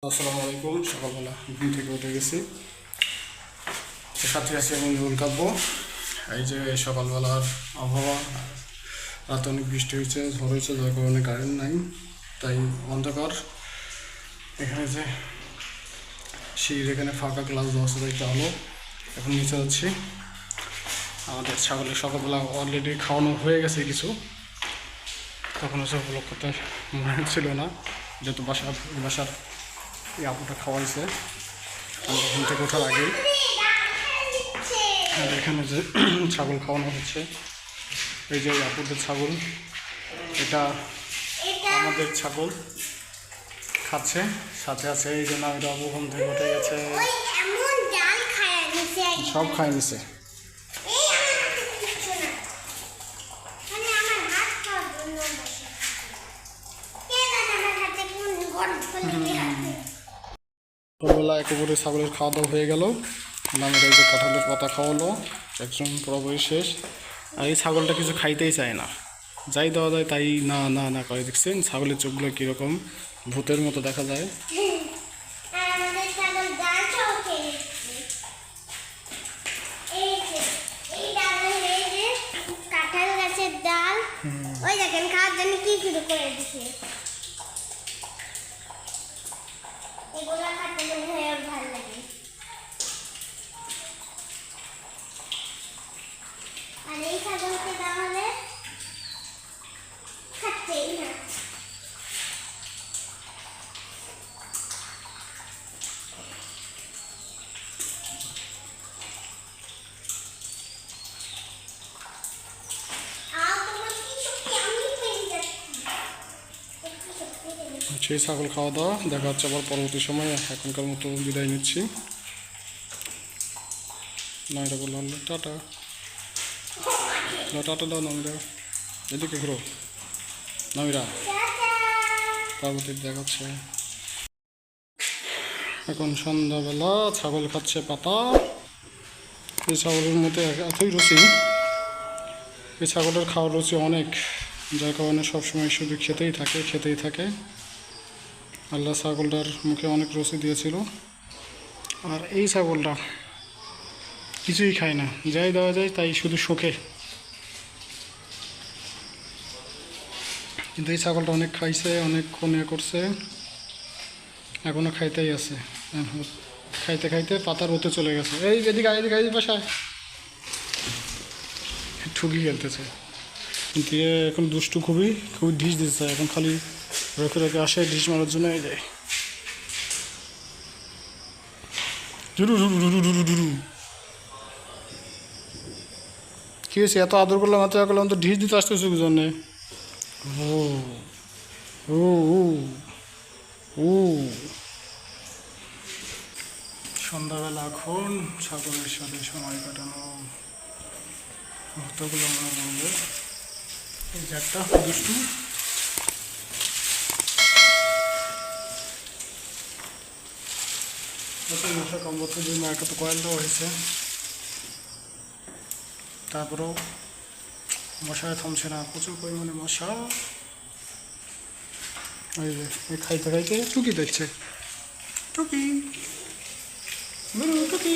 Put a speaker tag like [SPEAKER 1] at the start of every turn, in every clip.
[SPEAKER 1] আসসালামু আলাইকুম। সকালবেলা ঘুম থেকে উঠে গেছি, সাথে আছে আমি রোল কাটবো। এই যে সকালবেলার আবহাওয়া, রাতে অনেক বৃষ্টি হয়েছে, ঝড় হয়েছে, যার কারণে কারেন্ট নাই, তাই অন্ধকার। এখানে যে সিঁড়ির এখানে ফাঁকা গ্লাস দেওয়া আছে, তাই আলো। এখন নিচে যাচ্ছি। আমাদের ছাগলের সকালবেলা অলরেডি খাওয়ানো হয়ে গেছে কিছু, তখন হচ্ছে ব্লগ করতে মনে ছিল না, যেহেতু বাসার এই আপুটা খাওয়াইছে ঘুম থেকে ওঠার আগে। আর এখানে যে ছাগল খাওয়ানো হচ্ছে, এই যে আপুদের ছাগল, এটা আমাদের ছাগল খাচ্ছে। সাথে আছে এই জন্য আমি আপু ঘুম থেকে উঠে গেছে, সব খাই নিছে। সকালবেলা একেবারে ছাগলের খাওয়া দাওয়া হয়ে গেল। আমি এই যে কাঁঠালের পাতা খাওয়ালো, একদম পুরোপুরি শেষ। আর এই ছাগলটা কিছু খাইতেই চায় না, যাই দেওয়া যায় তাই না না না করে। দেখছেন ছাগলের চোখগুলো কীরকম ভূতের মতো দেখা যায়।
[SPEAKER 2] আর এই ছাগলকে তাহলে খাচ্ছেই না।
[SPEAKER 1] সেই ছাগল খাওয়া দাওয়া দেখা হচ্ছে আবার পরবর্তী সময়। এখনকার মতো বিদায় নিচ্ছি। নামিরা বললাম টাটা, টাটা দাও নামিরা, এদিকে ঘুরো নামিরা, পরবর্তীতে দেখাচ্ছে। এখন সন্ধ্যাবেলা ছাগল খাচ্ছে পাতা। এই ছাগলের মধ্যে এতই রুচি, এই ছাগলের খাওয়ার রুচি অনেক, যার কারণে সবসময় শুধু খেতেই থাকে। আল্লাহ ছাগলটার মুখে অনেক রুচি দিয়েছিল। আর এই ছাগলটা কিছুই খায় না, যাই দেওয়া যায় তাই শুধু শোকে। কিন্তু এই ছাগলটা অনেক খাইছে, অনেকক্ষণ করছে, এখনো খাইতেই আছে। খাইতে খাইতে পাতার ওতে চলে গেছে। এই এদিকে বাসায় ঠুকি খেলতেছে, কিন্তু এখন দুষ্টু খুবই ঢিস দিচ্ছে। এখন খালি রেখে আসে ঢিস মারার জন্য। এই যায় কি হয়েছে? এত আদর করলাম, এত করলাম, তো ঢিস দিতে আসতেছে কি জন্যে? ও ও ও সন্ধ্যাবেলা এখন ছাগলের সাথে সময় কাটানো মুহূর্তগুলো মনে পড়বে। এই যে একটা দুষ্টু, মশা কামড়তে জন্য একটা তো কয়েল দেওয়া হয়েছে, তারপরেও মশায় থামছে না, প্রচুর পরিমাণে মশা। এই যে খাইতে খাইতে টুকি দেখছে, টুকি টুকি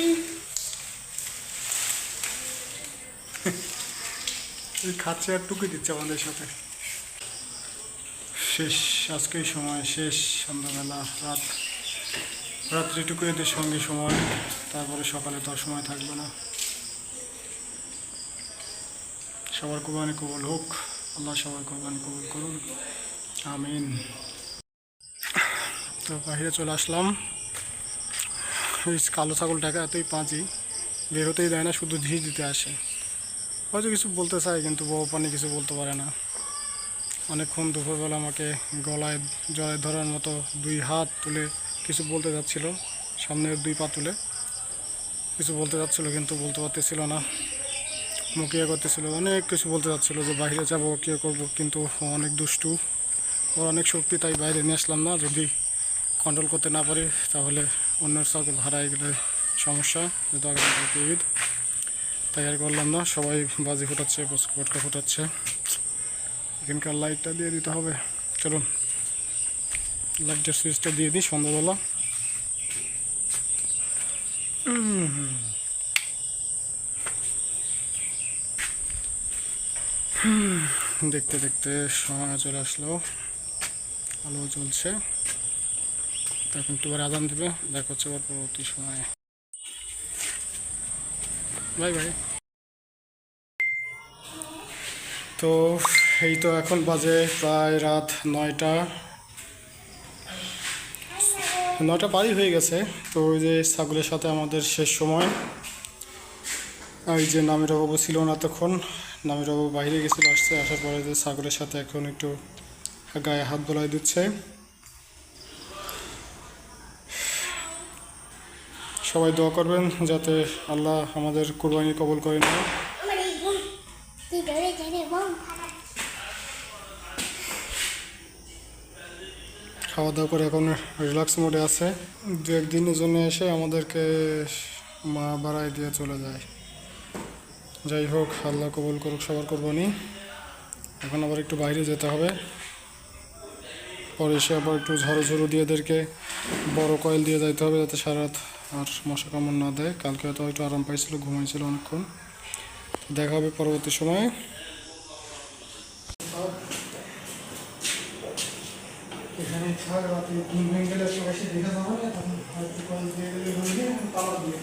[SPEAKER 1] খাচ্ছে আর টুকি দিচ্ছে আমাদের সাথে। শেষ আজকেই সময় শেষ, সন্ধ্যাবেলা রাত্রিটুকু এদের সঙ্গে সময়, তারপরে সকালে তো আর সময় থাকবে না। সবার কোরবানি কবুল হোক, আল্লাহ সবার কোরবানি কবুল করুন, আমিন। তো বাইরে চলে আসলাম। এই কালো ছাগলটাকে এতই পাঁচি, বের হতেই দেয় না, শুধু ঢিস দিতে আসে। হয়তো কিছু বলতে চায় কিন্তু বউ পানি কিছু বলতে পারে না। অনেকক্ষণ দুপুরবেলা আমাকে গলায় জড়ায় ধরার মতো দুই হাত তুলে কিছু বলতে যাচ্ছিল, সামনের দুই পা তুলে কিছু বলতে যাচ্ছিল, কিন্তু বলতে পারতেছিল না, মুখিয়ে করতেছিল, অনেক কিছু বলতে যাচ্ছিলো যে বাইরে যাবো, কে করবো, কিন্তু অনেক দুষ্টু, ওর অনেক শক্তি, তাই বাইরে নিয়ে আসলাম না। যদি কন্ট্রোল করতে না পারি তাহলে অন্যের ছাগল হারাই গেলে সমস্যা, যেহেতু আগে ঈদ, তাই আর করলাম না। সবাই বাজি ফোটাচ্ছে, পটকা ফোটাচ্ছে, এখানকার লাইটটা দিয়ে দিতে হবে। চলুন লাইটের সুইচটা দিয়ে দিই সন্ধ্যাবেলা। দেখতে দেখতে সময় চলে আসলো, আলো জ্বলছে। তখন একটু পরে আজান দেবে, দেখা হচ্ছে আবার পরবর্তী সময়ে। Bye bye. তো এই তো এখন বাজে প্রায় রাত 9টা পারই হয়ে গেছে। তো ওই যে ছাগলের সাথে আমাদের শেষ সময়। আর এই যে নামির বাবু ছিল না তখন, নামির বাবু বাইরে গেছিল, আসছে, আসার পরে যে ছাগলের সাথে এখন একটু গায়ে হাত বোলাই দিচ্ছে। সবাই দোয়া করবেন যাতে আল্লাহ আমাদের কোরবানি কবুল করে নেয়।
[SPEAKER 2] আমার এই বোন তুই ধরে ধরে বোন
[SPEAKER 1] খাওয়া দাওয়া করে এখন রিল্যাক্স মোডে আছে। দু একদিনের জন্য এসে আমাদেরকে মা বাড়াই দিয়ে চলে যায়। যাই হোক, আল্লাহ কবুল করুক সবার কোরবানি। এখন আবার একটু বাইরে যেতে হবে, পরে এসে আবার একটু ঝাড়ু দিয়ে এদেরকে বড় কয়েল দিয়ে যাইতে হবে যাতে সারা রাত আর মশা কামড় না দেয়। কালকে হয়তো একটু আরাম পাইছিল, ঘুমাইছিল অনেকক্ষণ। দেখা হবে পরবর্তী সময়ে। এখানে রাতে ঘুম ভেঙে গেলে একটু বেশি দেখা যাবে না, তখন হয়তো কয়েল দিয়ে গেলে ধরলে তালা দিয়ে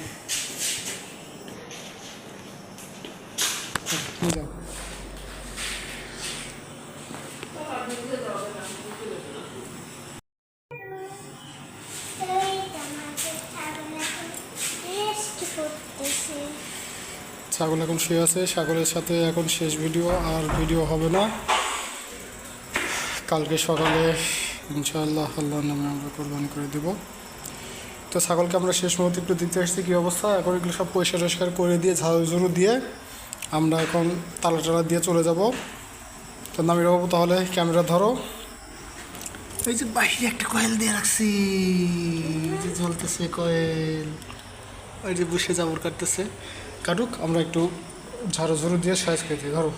[SPEAKER 1] যাও।
[SPEAKER 2] এই আমাদের ছাগল এখন রেস্ট করতেছে।
[SPEAKER 1] ছাগল এখন শুয়ে আছে, ছাগলের সাথে এখন শেষ ভিডিও, আর ভিডিও হবে না। কালকে সকালে ইনশাআল্লাহ আল্লাহর নামে আমরা কোরবানি করে দেব। তো ছাগলকে আমরা শেষ মুহূর্তে একটু দেখতে আসছি কী অবস্থা। এখন এগুলো সব পরিষ্কার করে দিয়ে ঝাড়ু দিয়ে আমরা এখন তালা দিয়ে চলে যাব। তো নামিয়ে বাবু তাহলে ক্যামেরা ধরো। এই যে বাইরে একটা কয়েল দিয়ে রাখছি, এই যে জ্বলতেছে কয়েল, ওই যে বসে জাবর কাটতেছে, কাটুক, আমরা একটু ঝাড়ু দিয়ে সাইজ খেতে ধরো।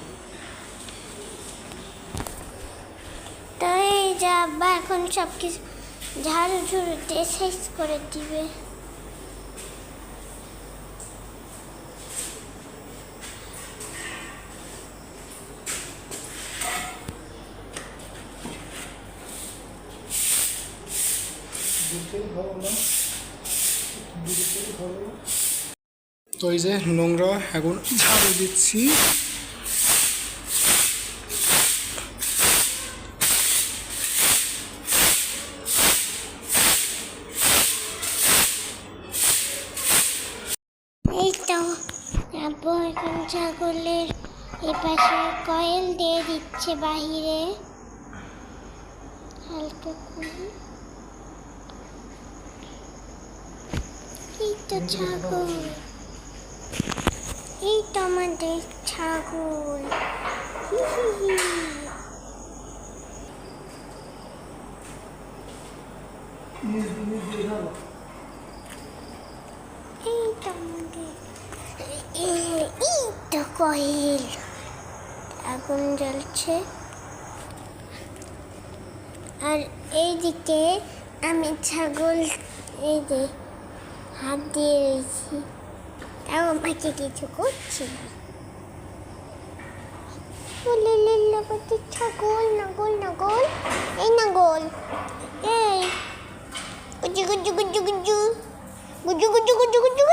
[SPEAKER 2] তো এই যে আব্বা এখন সব কিছু ঝাড়ু দিয়ে শেষ করে দিবে।
[SPEAKER 1] তো এই যে নোংরা এখন ঝাড়ু দিচ্ছি।
[SPEAKER 2] এই তো আব্বু এখন ছাগলের এই পাশে কয়েল দিয়ে দিচ্ছে বাহিরে হালকা করে। এই তো ছাগল, এই তো আমাদের ছাগল। হি হি হি। এই তো আমাদের এই তো কয়েল, আগুন জ্বলছে। আর এইদিকে আমি ছাগল এই যে হাত দিয়ে রয়েছি, তাও আমাকে কিছু করছি না। ছাগল নাগল নাগল, এই নাগল, এই গুজু গুজু গুজু গুজু গুজু গুজু গুজু গুজু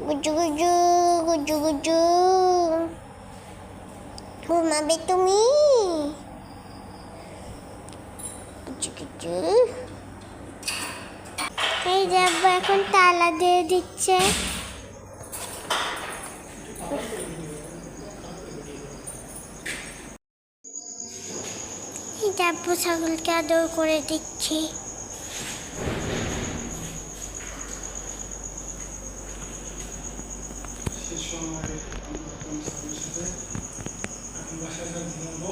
[SPEAKER 2] গুজু গুজু গুজু গুজু গুজু। ঘুমাবে তুমি? গুজু গুজু। এই যে আব্বা এখন তালা দিয়ে দিচ্ছে। এই যে আব্বু ছাগলকে আদর করে দিচ্ছি।
[SPEAKER 1] এখন বাসায় ঘুমাবো।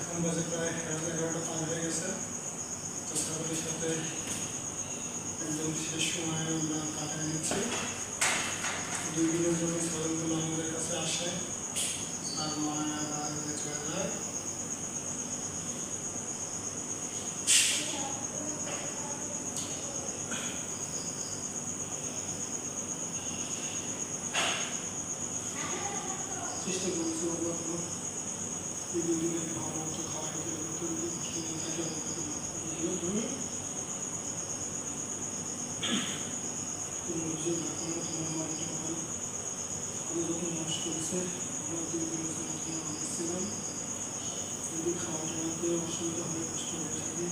[SPEAKER 1] এখন বাজে প্রায় 11টা 5 হয়ে গেছে। তো ছাগলের সাথে একদম শেষ সময় আমরা কাটায় নিচ্ছি। 2 দিনের জন্য ছাগলগুলো আমাদের কাছে আসে আর মায়া চলে যায়। এই 2 দিনে ভালো মতো খাওয়া খেতে একটু যদি কষ্ট না থাকে তুমি বুঝে রাখো না তোমার মাকে আমি যখন নষ্ট করেছে আমরা 2 দিনের জন্য তোমার আসছিলাম যদি খাওয়া টাওয়াতে অসুবিধা হলে কষ্ট হয়ে থাকে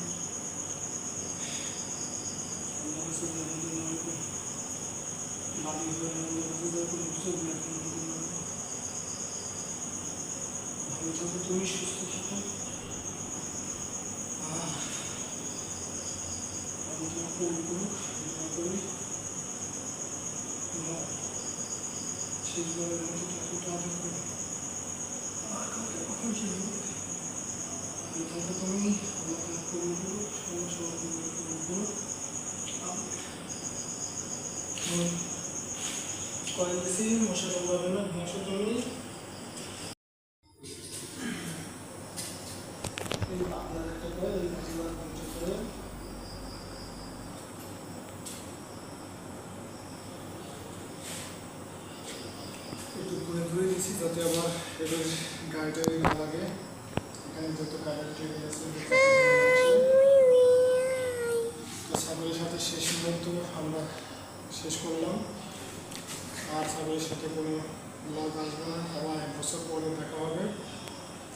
[SPEAKER 1] আল্লাহ কাছে জানাতে নয় বাড়ি হয়ে আল্লাহ কাছে যখন উৎসব এখন ভালো থাকো তুমি সুস্থ থাকো আমি তোমাকে অনুকূল দোয়া করি তোমার শেষবারের মতো এতটা আদর করে আর কাউকে কখন কি হবে ভালো থাকো তুমি আল্লাহ তোমাকে অনুকূল সবার অনুকূল কয়েন দিয়েছি মশা কামড়াবে না ঘুমাসো তুমি এই আপনার একটা কয়েন এই 50 করে একটু ঘুরে ঘুরে দিয়েছি যাতে আবার এদের গাড়িটা না লাগে এখানে যত গাড়ি টেনে আছে তো ছাগলের সাথে শেষ মুহূর্ত আমরা শেষ করলাম আর ছাগলের সাথে কোনো ব্লগ আসবে না আবার 1 বছর পরে দেখা হবে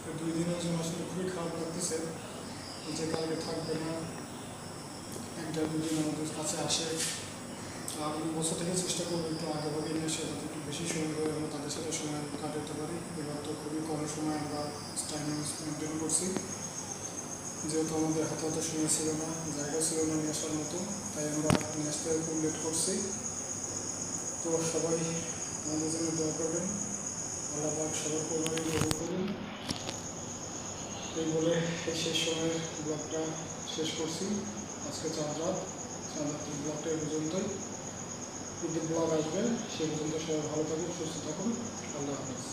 [SPEAKER 1] 2 দিনের জন্য আসলে খুবই খারাপ লাগতেছে যে কালকে থাকবে না 1-2 দিন আমাদের কাছে আসে আর বছর থেকে চেষ্টা করবো একটু আগে ভাগে নিয়ে এসে যাতে একটু বেশি সময় ধরে আমরা তাদের সাথে সময় কাটাতে পারি এবার তো খুবই কম সময় আমরা টাইম মেনটেন করছি যেহেতু আমাদের হাতে হাতে সময় ছিল না জায়গা ছিল না নিয়ে আসার মতো তাই আমরা নিয়ে আসতে খুব লেট করছি তো সবাই আমাদের জন্য দোয়া করবেন আল্লাহ পাক সবার পরিবারে দোয়া করবেন এই বলে এই শেষ সময়ের ব্লগটা শেষ করছি আজকে 4 রাত ব্লগটা এই পর্যন্তই যদি ব্লগ আসবে সে পর্যন্ত সবাই ভালো থাকুন সুস্থ থাকুন আল্লাহ হাফেজ।